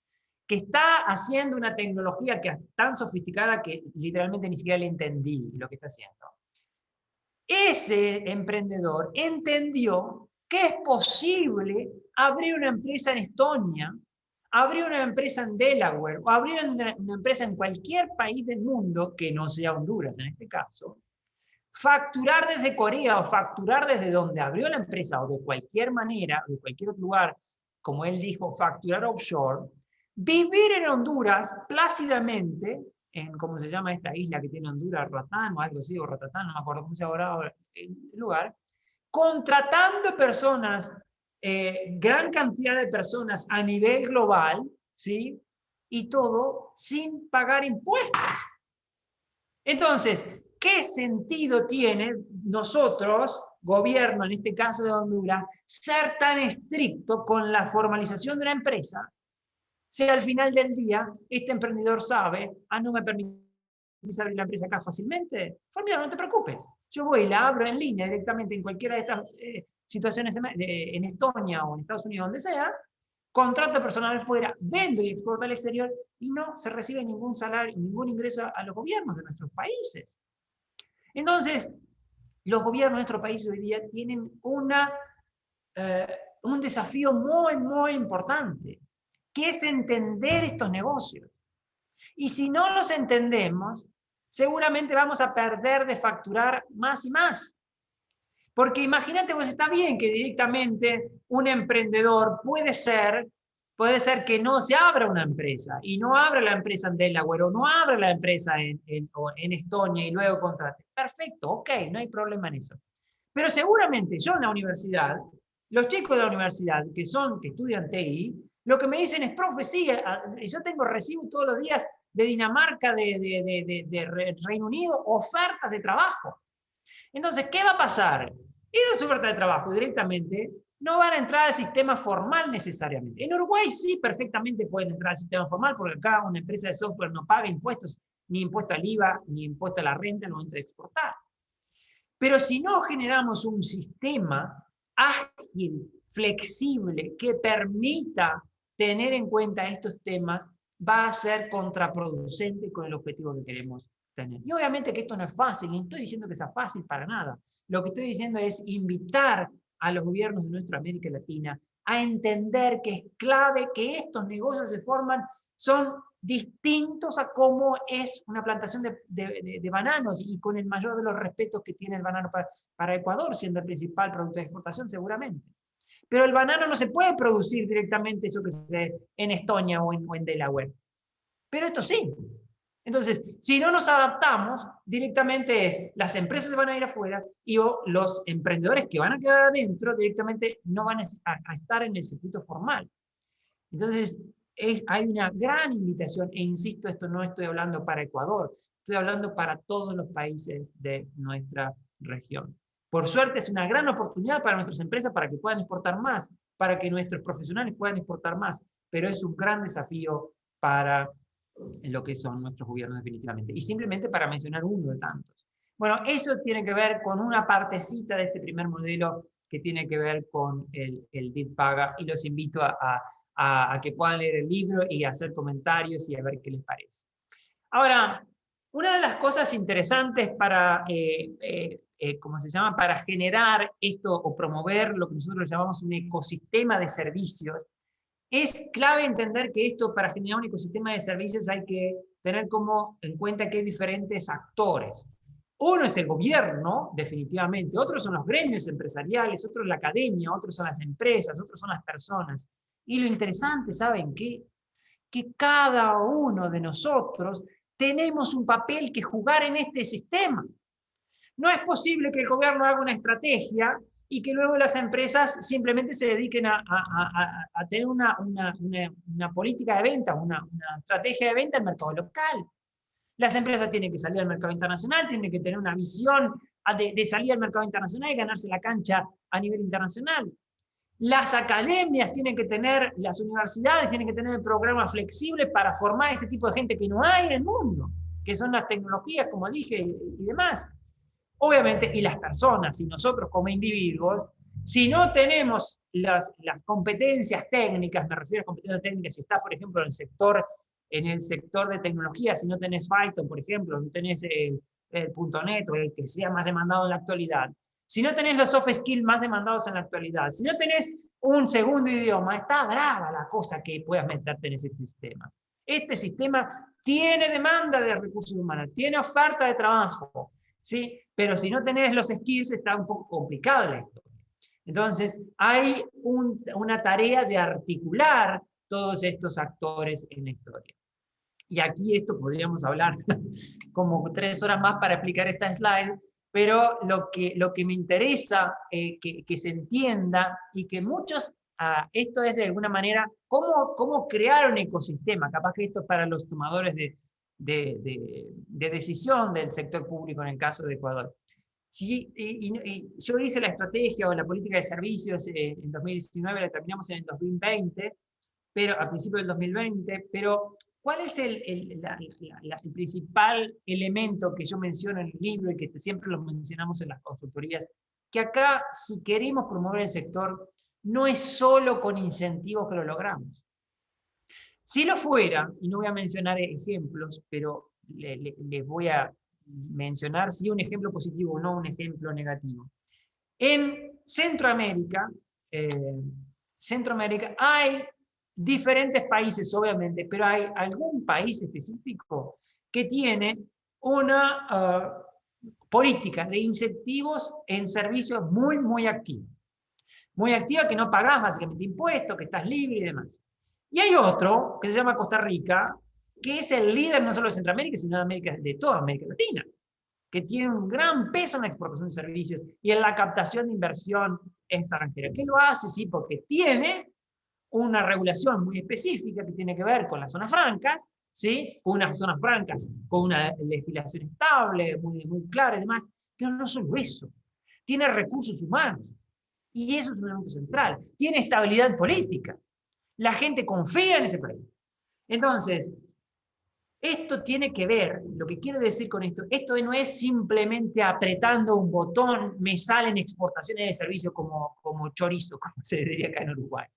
que está haciendo una tecnología que es tan sofisticada que literalmente ni siquiera le entendí lo que está haciendo. Ese emprendedor entendió que es posible abrir una empresa en Estonia, abrir una empresa en Delaware o abrir una empresa en cualquier país del mundo, que no sea Honduras en este caso, facturar desde Corea o facturar desde donde abrió la empresa o de cualquier manera, de cualquier otro lugar, como él dijo, facturar offshore, vivir en Honduras plácidamente, en cómo se llama esta isla que tiene Honduras, Ratán o algo así, o Ratatán, no me acuerdo cómo se llama ahora el lugar, contratando personas, gran cantidad de personas a nivel global, ¿sí? Y todo sin pagar impuestos. Entonces, ¿qué sentido tiene nosotros, gobierno, en este caso de Honduras, ser tan estricto con la formalización de una empresa si al final del día este emprendedor sabe, no me permitís abrir la empresa acá fácilmente? Formidable, no te preocupes. Yo voy y la abro en línea directamente en cualquiera de estas situaciones en Estonia o en Estados Unidos, donde sea, contrato personal fuera, vendo y exporto al exterior y no se recibe ningún salario, ningún ingreso a los gobiernos de nuestros países. Entonces, los gobiernos de nuestros países hoy día tienen un desafío muy, muy importante, que es entender estos negocios. Y si no los entendemos, seguramente vamos a perder de facturar más y más. Porque imagínate, pues está bien que directamente un emprendedor puede ser que no se abra una empresa y no abra la empresa en Delaware o no abra la empresa en Estonia y luego contrate. Perfecto, ok, no hay problema en eso. Pero seguramente yo en la universidad, los chicos de la universidad que estudian TI, lo que me dicen es, profe, sí, yo recibo todos los días de Dinamarca, de Reino Unido, ofertas de trabajo. Entonces, ¿qué va a pasar? Esas ofertas de trabajo directamente no van a entrar al sistema formal necesariamente. En Uruguay sí perfectamente pueden entrar al sistema formal, porque acá una empresa de software no paga impuestos, ni impuesto al IVA, ni impuesto a la renta en el momento de exportar. Pero si no generamos un sistema ágil, flexible, que permita tener en cuenta estos temas, va a ser contraproducente con el objetivo que queremos tener. Y obviamente que esto no es fácil, y no estoy diciendo que sea fácil para nada. Lo que estoy diciendo es invitar a los gobiernos de nuestra América Latina a entender que es clave que estos negocios se forman, son distintos a cómo es una plantación de bananos, y con el mayor de los respetos que tiene el banano para Ecuador, siendo el principal producto de exportación seguramente. Pero el banano no se puede producir directamente, yo que sé, en Estonia o en Delaware. Pero esto sí. Entonces, si no nos adaptamos, directamente las empresas van a ir afuera y los emprendedores que van a quedar adentro directamente no van a estar en el circuito formal. Entonces, hay una gran invitación, e insisto, esto no estoy hablando para Ecuador, estoy hablando para todos los países de nuestra región. Por suerte es una gran oportunidad para nuestras empresas para que puedan exportar más, para que nuestros profesionales puedan exportar más, pero es un gran desafío para lo que son nuestros gobiernos definitivamente. Y simplemente para mencionar uno de tantos. Bueno, eso tiene que ver con una partecita de este primer modelo que tiene que ver con el DIT paga, y los invito a que puedan leer el libro y hacer comentarios y a ver qué les parece. Ahora, una de las cosas interesantes para, ¿cómo se llama?, para generar esto o promover lo que nosotros llamamos un ecosistema de servicios, es clave entender que esto, para generar un ecosistema de servicios, hay que tener en cuenta que hay diferentes actores. Uno es el gobierno, definitivamente, otros son los gremios empresariales, otros la academia, otros son las empresas, otros son las personas. Y lo interesante, ¿saben qué? Que cada uno de nosotros tenemos un papel que jugar en este sistema. No es posible que el gobierno haga una estrategia y que luego las empresas simplemente se dediquen a tener una política de venta, una estrategia de venta en el mercado local. Las empresas tienen que salir al mercado internacional, tienen que tener una visión de salir al mercado internacional y ganarse la cancha a nivel internacional. Las academias tienen que tener, las universidades tienen que tener programas flexibles para formar este tipo de gente que no hay en el mundo, que son las tecnologías, como dije, y demás. Obviamente, y las personas, y nosotros como individuos, si no tenemos las competencias técnicas, me refiero a competencias técnicas, si estás, por ejemplo, en el sector de tecnología, si no tenés Python, por ejemplo, no tenés el .NET o el que sea más demandado en la actualidad, si no tenés los soft skills más demandados en la actualidad, si no tenés un segundo idioma, está brava la cosa que puedas meterte en ese sistema. Este sistema tiene demanda de recursos humanos, tiene oferta de trabajo, ¿sí? Pero si no tenés los skills está un poco complicado la historia. Entonces, hay una tarea de articular todos estos actores en la historia. Y aquí esto podríamos hablar como 3 horas más para explicar esta slide, pero lo que me interesa que se entienda y que muchos, esto es de alguna manera, cómo crear un ecosistema, capaz que esto es para los tomadores de decisión del sector público en el caso de Ecuador. Sí, y yo hice la estrategia o la política de servicios en 2019, la terminamos en el 2020, pero a principios del 2020, pero ¿cuál es el principal elemento que yo menciono en el libro y que siempre lo mencionamos en las consultorías? Que acá, si queremos promover el sector, no es solo con incentivos que lo logramos. Si lo fuera, y no voy a mencionar ejemplos, pero les voy a mencionar si un ejemplo positivo o no un ejemplo negativo. En Centroamérica, hay diferentes países, obviamente, pero hay algún país específico que tiene una política de incentivos en servicios muy, muy activa. Muy activa, que no pagás básicamente impuestos, que estás libre y demás. Y hay otro, que se llama Costa Rica, que es el líder no solo de Centroamérica, sino de toda América Latina, que tiene un gran peso en la exportación de servicios y en la captación de inversión extranjera. ¿Qué lo hace? Sí, porque tiene una regulación muy específica que tiene que ver con las zonas francas, ¿sí? Unas zonas francas con una legislación estable, muy, muy clara y demás, pero no solo eso. Tiene recursos humanos, y eso es un elemento central. Tiene estabilidad política. La gente confía en ese país. Entonces, esto tiene que ver, lo que quiero decir con esto no es simplemente apretando un botón, me salen exportaciones de servicios como chorizo, como se diría acá en Uruguay,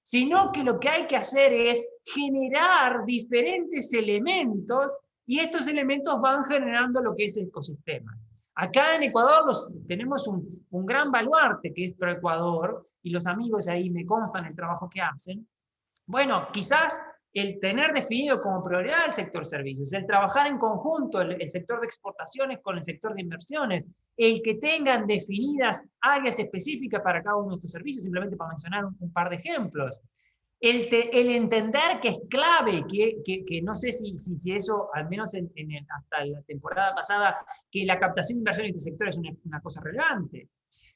sino que lo que hay que hacer es generar diferentes elementos y estos elementos van generando lo que es el ecosistema. Acá en Ecuador tenemos un gran baluarte que es ProEcuador y los amigos ahí me constan el trabajo que hacen. Bueno, quizás el tener definido como prioridad el sector servicios, el trabajar en conjunto el sector de exportaciones con el sector de inversiones, el que tengan definidas áreas específicas para cada uno de estos servicios, simplemente para mencionar un par de ejemplos. El entender que es clave, que no sé si eso, al menos hasta la temporada pasada, que la captación de inversión en este sector es una cosa relevante.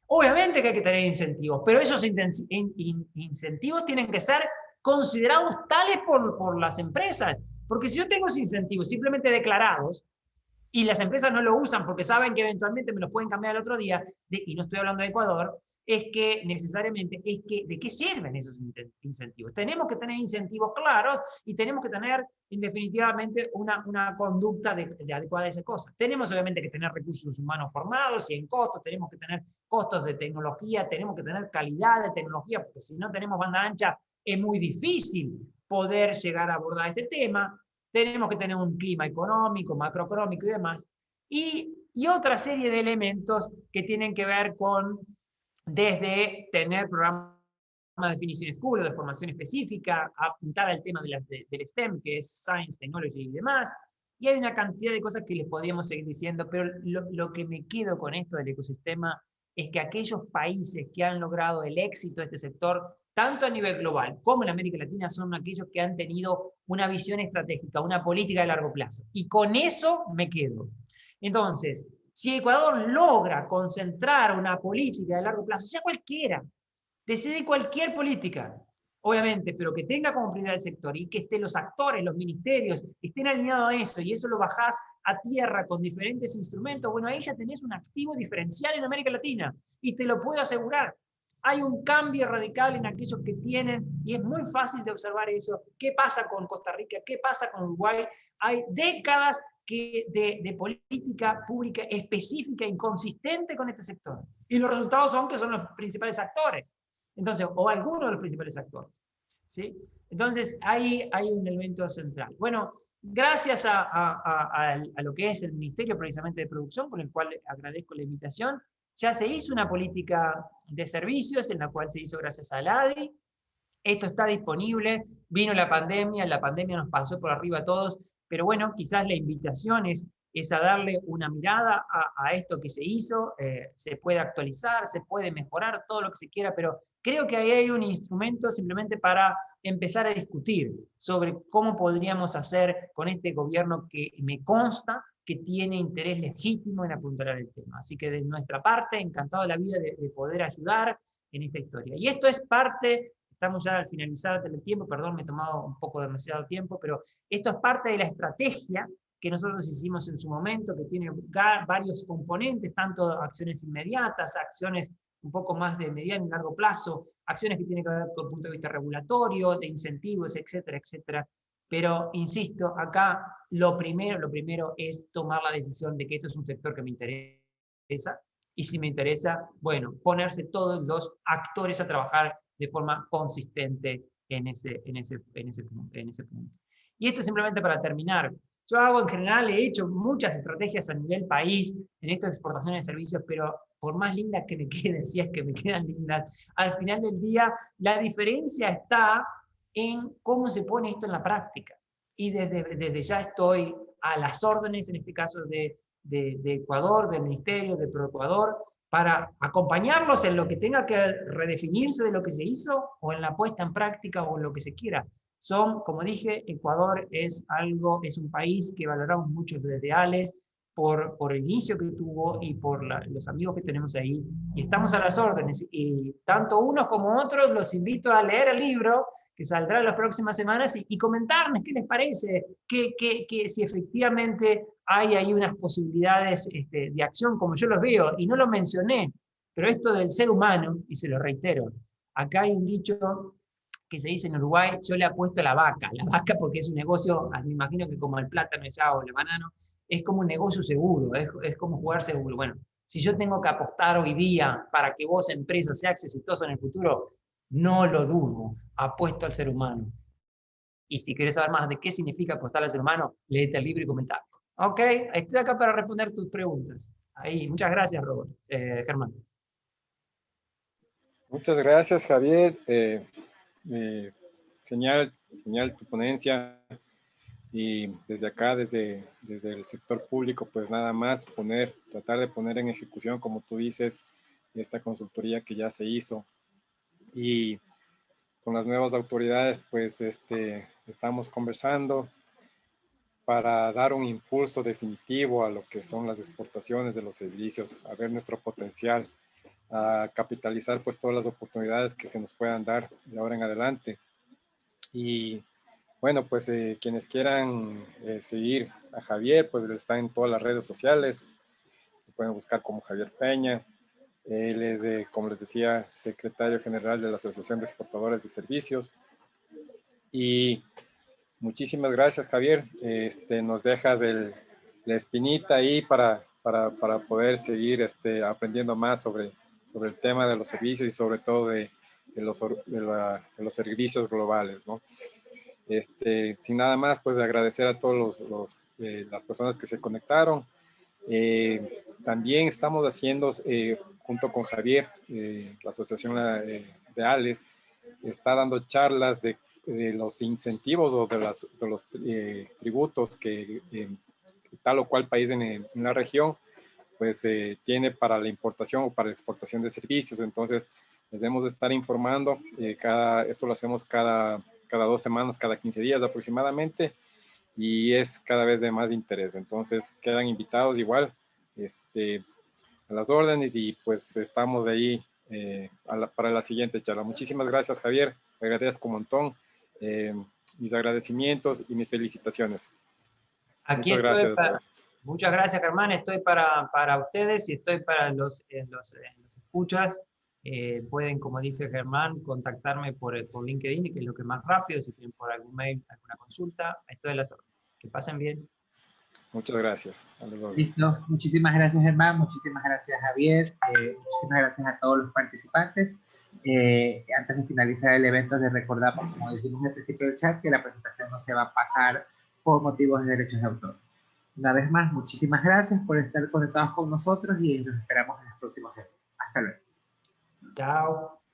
Obviamente que hay que tener incentivos, pero esos incentivos tienen que ser considerados tales por las empresas. Porque si yo tengo esos incentivos simplemente declarados, y las empresas no lo usan porque saben que eventualmente me los pueden cambiar el otro día, y no estoy hablando de Ecuador, es que necesariamente, ¿de qué sirven esos incentivos? Tenemos que tener incentivos claros y tenemos que tener, definitivamente, una conducta adecuada a esa cosa. Tenemos obviamente que tener recursos humanos formados y en costos, tenemos que tener costos de tecnología, tenemos que tener calidad de tecnología, porque si no tenemos banda ancha, es muy difícil poder llegar a abordar este tema. Tenemos que tener un clima económico, macroeconómico y demás. Y otra serie de elementos que tienen que ver con desde tener programas de definición school o de formación específica, apuntar al tema del STEM, que es Science, Technology y demás. Y hay una cantidad de cosas que les podríamos seguir diciendo, pero lo que me quedo con esto del ecosistema es que aquellos países que han logrado el éxito de este sector, tanto a nivel global como en América Latina, son aquellos que han tenido una visión estratégica, una política de largo plazo. Y con eso me quedo. Entonces, si Ecuador logra concentrar una política de largo plazo, sea cualquiera, decide cualquier política, obviamente, pero que tenga como prioridad el sector y que estén los actores, los ministerios, estén alineados a eso y eso lo bajás a tierra con diferentes instrumentos, bueno, ahí ya tenés un activo diferencial en América Latina y te lo puedo asegurar. Hay un cambio radical en aquellos que tienen, y es muy fácil de observar eso. ¿Qué pasa con Costa Rica? ¿Qué pasa con Uruguay? Hay décadas de política pública específica e inconsistente con este sector. Y los resultados son que son los principales actores. Entonces, o algunos de los principales actores. ¿Sí? Entonces, hay un elemento central. Bueno, gracias a lo que es el Ministerio precisamente de Producción, por el cual agradezco la invitación, ya se hizo una política de servicios en la cual se hizo gracias a ADI. Esto está disponible, vino la pandemia nos pasó por arriba a todos, pero bueno, quizás la invitación es a darle una mirada a esto que se hizo, se puede actualizar, se puede mejorar, todo lo que se quiera, pero creo que ahí hay un instrumento simplemente para empezar a discutir sobre cómo podríamos hacer con este gobierno que me consta que tiene interés legítimo en apuntalar el tema. Así que de nuestra parte, encantado de la vida de poder ayudar en esta historia. Y esto es parte... Estamos ya al finalizar el tiempo, perdón, me he tomado un poco demasiado tiempo, pero esto es parte de la estrategia que nosotros hicimos en su momento, que tiene varios componentes, tanto acciones inmediatas, acciones un poco más de mediano y largo plazo, acciones que tienen que ver con el punto de vista regulatorio, de incentivos, etcétera, etcétera. Pero, insisto, acá lo primero es tomar la decisión de que esto es un sector que me interesa, y si me interesa, bueno, ponerse todos los actores a trabajar de forma consistente en ese punto. Y esto simplemente para terminar. Yo en general, he hecho muchas estrategias a nivel país en esto de exportaciones de servicios, pero por más lindas que me queden, si es que me quedan lindas, al final del día la diferencia está en cómo se pone esto en la práctica. Y desde ya estoy a las órdenes, en este caso de Ecuador, del Ministerio, de ProEcuador, para acompañarlos en lo que tenga que redefinirse de lo que se hizo, o en la puesta en práctica, o en lo que se quiera. Como dije, Ecuador es un país que valoramos mucho desde ALES, por el inicio que tuvo y por los amigos que tenemos ahí, y estamos a las órdenes, y tanto unos como otros los invito a leer el libro, que saldrá en las próximas semanas, y comentarnos qué les parece, si efectivamente hay ahí unas posibilidades de acción como yo los veo, y no lo mencioné, pero esto del ser humano, y se lo reitero, acá hay un dicho que se dice en Uruguay, yo le apuesto a la vaca porque es un negocio, me imagino que como el plátano ya o el banano, es como un negocio seguro, es como jugar seguro. Bueno, si yo tengo que apostar hoy día para que vos, empresa, seas exitoso en el futuro, no lo dudo, apuesto al ser humano. Y si querés saber más de qué significa apostar al ser humano, léete el libro y comentá. Ok, estoy acá para responder tus preguntas. Ahí, muchas gracias, Germán. Muchas gracias, Javier. Genial tu ponencia. Y desde acá, desde el sector público, pues nada más tratar de poner en ejecución, como tú dices, esta consultoría que ya se hizo. Y con las nuevas autoridades, pues estamos conversando para dar un impulso definitivo a lo que son las exportaciones de los servicios, a ver nuestro potencial, a capitalizar pues todas las oportunidades que se nos puedan dar de ahora en adelante. Y bueno, pues quienes quieran seguir a Javier, pues está en todas las redes sociales, lo pueden buscar como Javier Peña. Él es, como les decía, secretario general de la Asociación de Exportadores de Servicios. Y muchísimas gracias, Javier. Nos dejas la espinita ahí para poder seguir aprendiendo más sobre el tema de los servicios y sobre todo de los servicios globales, ¿no? Sin nada más, pues agradecer a todos las personas que se conectaron. También estamos haciendo, junto con Javier, la Asociación de ALES, está dando charlas de los incentivos o de los tributos que tal o cual país en la región pues tiene para la importación o para la exportación de servicios. Entonces les debemos estar informando, esto lo hacemos cada 2 semanas, cada 15 días aproximadamente, y es cada vez de más interés. Entonces quedan invitados igual a las órdenes, y pues estamos ahí para la siguiente charla. Muchísimas gracias, Javier, te agradezco un montón, mis agradecimientos y mis felicitaciones. Aquí muchas estoy gracias. Muchas gracias, Germán. Estoy para ustedes y estoy para los escuchas. Pueden, como dice Germán, contactarme por LinkedIn, que es lo que es más rápido. Si tienen por algún mail, alguna consulta, estoy de las órdenes. Que pasen bien. Muchas gracias. Listo. Muchísimas gracias, Germán. Muchísimas gracias, Javier. Muchísimas gracias a todos los participantes. Antes de finalizar el evento, les recordamos, como dijimos al principio del chat, que la presentación no se va a pasar por motivos de derechos de autor. Una vez más, muchísimas gracias por estar conectados con nosotros y nos esperamos en las próximas. próximos eventos. Hasta luego. Chao.